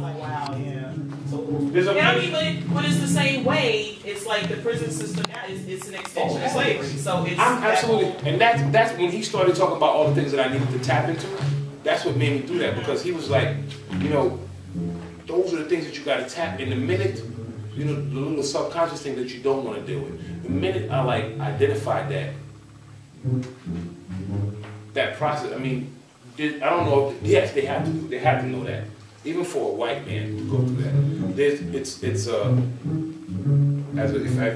like, wow, yeah. So, I mean, but it's the same way. It's like the prison system now. It's an extension of slavery. So it's absolutely, and that's when he started talking about all the things that I needed to tap into. That's what made me do that, because he was like, you know, those are the things that you got to tap. In the minute, you know, the little subconscious thing that you don't want to deal with. The minute I like identified that process. I mean, I don't know. Yes, they have to know that. Even for a white man to go through that,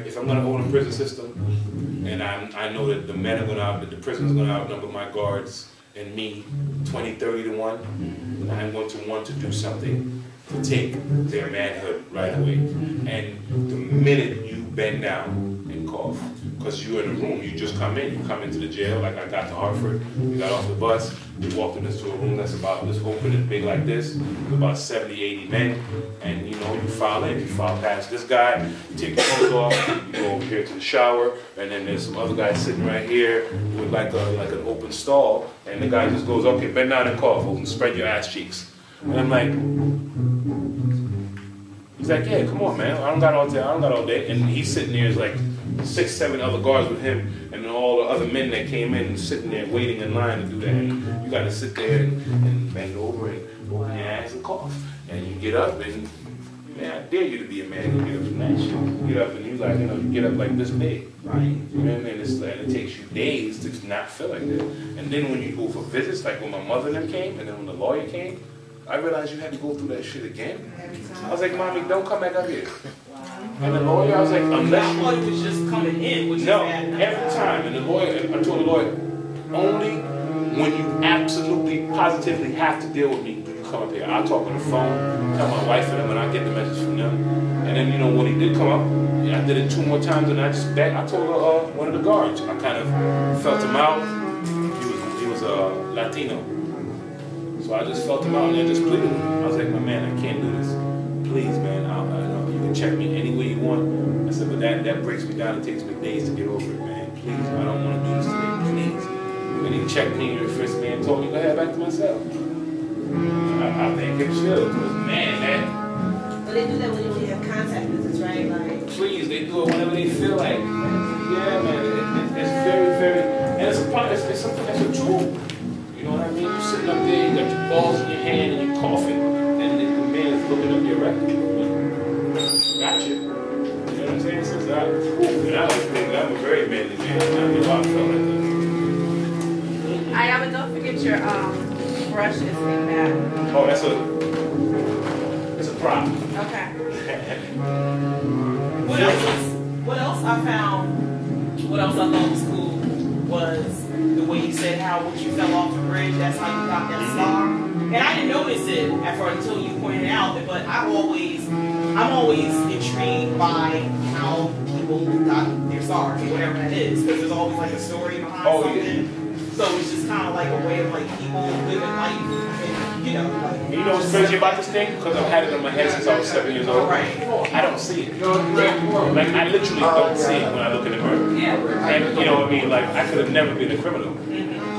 if I'm going to own a prison system, and I know that the men are going to the prison's going to outnumber my guards and me 20, 30 to 1, I'm going to want to do something to take their manhood right away. And the minute you bend down and cough, because you're in a room, you just come into the jail, like I got to Hartford, we got off the bus, we walked into a room that's about this open and big like this, with about 70, 80 men, and you know, you file past this guy, you take your clothes off, you go over here to the shower, and then there's some other guys sitting right here with like an open stall, and the guy just goes, okay, bend down and cough, and spread your ass cheeks. And I'm like, he's like, yeah, come on, man, I don't got all day, and he's sitting there, like 6, 7 other guards with him, and all the other men that came in sitting there waiting in line to do that. And you got to sit there and bend over and open your ass and cough. And you get up and, man, I dare you to be a man. You get up from that shit. You get up and you like, you know, you get up like this big. Right. You know what I mean? It takes you days to not feel like that. And then when you go for visits, like when my mother and them came, and then when the lawyer came, I realized you had to go through that shit again. I was like, Mommy, don't come back up here. And the lawyer, I was like, unless you... I thought it was just coming in, which no, every time. And the lawyer, I told the lawyer, only when you absolutely, positively have to deal with me do you come up here. I'll talk on the phone, tell my wife and them, and I get the message from them. And then, you know, when he did come up, I did it 2 more times, and I told one of the guards. I kind of felt him out. He was Latino. So I just felt him out, and I just pleaded with him. I was like, my man, I can't do this. Please, man, you can check me any way you want. I said, but that breaks me down. It takes me days to get over it, man. Please, I don't want to do this today. Please. And he checked me and refreshed me and told me to go ahead back to my cell. I think it should. Man. But they do that when you have contact visits, right? Like, please, they do it whenever they feel like. Yeah, man. It's very, very, and it's something that's a tool. You know what I mean? You're sitting up there, you got your balls in your hand and you're coughing, and the man is looking up your record. Gotcha. You know what I'm saying? Since I was thinking, I'm a very manly man. I mean, I felt like that. Iyaba, don't forget your brushes in that. Oh, that's a prop. Okay. What else I found? What else I thought was cool was the way you said how when you fell off the bridge, that's how you got that scar. And I didn't notice it until you pointed it out. But I'm always intrigued by how people got their scars, or whatever that is, because there's always like a story behind something. Yeah. So it's just kind of like a way of like people living life, and, you know. Like, you know what's crazy about this thing? Because I've had it in my head since I was 7 years old. Right. I don't see it. Like I literally don't see it when I look in the mirror. Yeah. And you know what I mean? Like I could have never been a criminal.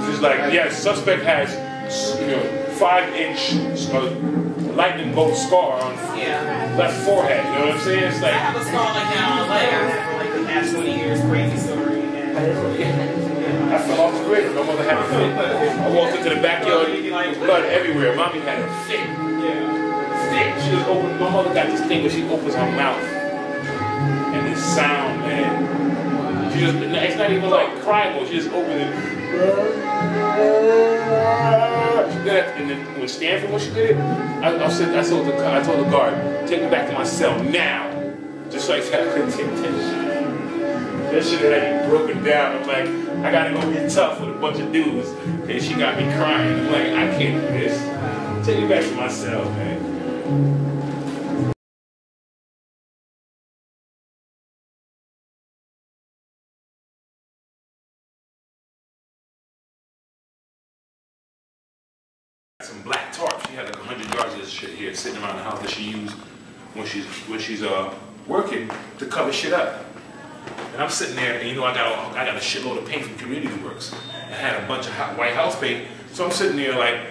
It's like, yeah, suspect has 5-inch lightning bolt scar on left forehead. You know what I'm saying? It's like I have a scar like that on my leg for like the past 20 years. Crazy story. I fell off the bridge. My mother had a fit. I walked into the backyard with blood everywhere. Mommy had a fit. Fit. She was open. My mother got this thing where she opens her mouth and this sound, man. She just, it's not even like crying, she just opens it. She did that, and then when Stanford, when she did it, I told the guard, take me back to my cell now. Just like that, I couldn't take attention. That shit had me broken down. I'm like, I gotta go get tough with a bunch of dudes. And she got me crying. I'm like, I can't do this. Take me back to my cell, man. Some black tarp. She had like 100 yards of this shit here sitting around the house that she used when she's working to cover shit up. And I'm sitting there, and you know I got a shitload of paint from Community Works. I had a bunch of white house paint, so I'm sitting there like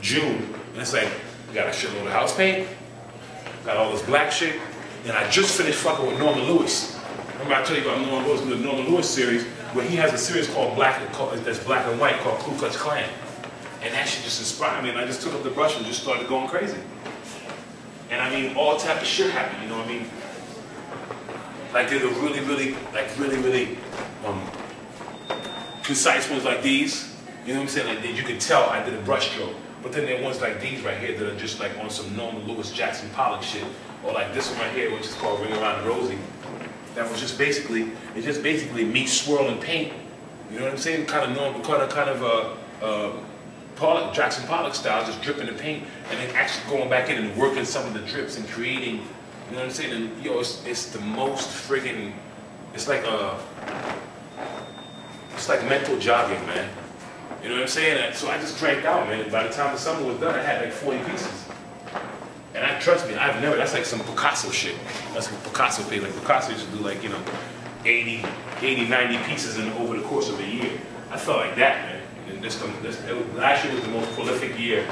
June, and it's like, you got a shitload of house paint. got all this black shit, and I just finished fucking with Norman Lewis. Remember I told you about Norman Lewis, the Norman Lewis series, where he has a series called that's black and white called Ku Klux Klan. And that shit just inspired me, and I just took up the brush and just started going crazy. And I mean, all type of shit happened, you know what I mean? Like there's a really concise ones like these, you know what I'm saying? Like you can tell I did a brush stroke. But then there are ones like these right here that are just like on some Norman Lewis Jackson Pollock shit. Or like this one right here, which is called Ring Around Rosie. That was just basically, it's just basically me swirling paint. You know what I'm saying? Kind of Pollock, Jackson Pollock style, just dripping the paint, and then actually going back in and working some of the drips and creating, you know what I'm saying? And yo, it's the most friggin', it's like mental jogging, man. You know what I'm saying? So I just cranked out, man. By the time the summer was done, I had like 40 pieces. And trust me, I've never, that's like some Picasso shit. That's what Picasso paid. Like Picasso used to do like, you know, 80, 90 pieces over the course of a year. I felt like that, man. And last year was the most prolific year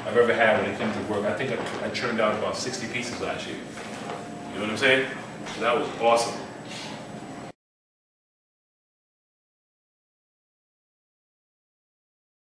I've ever had when it came to work. I think I churned out about 60 pieces last year. You know what I'm saying? So that was awesome.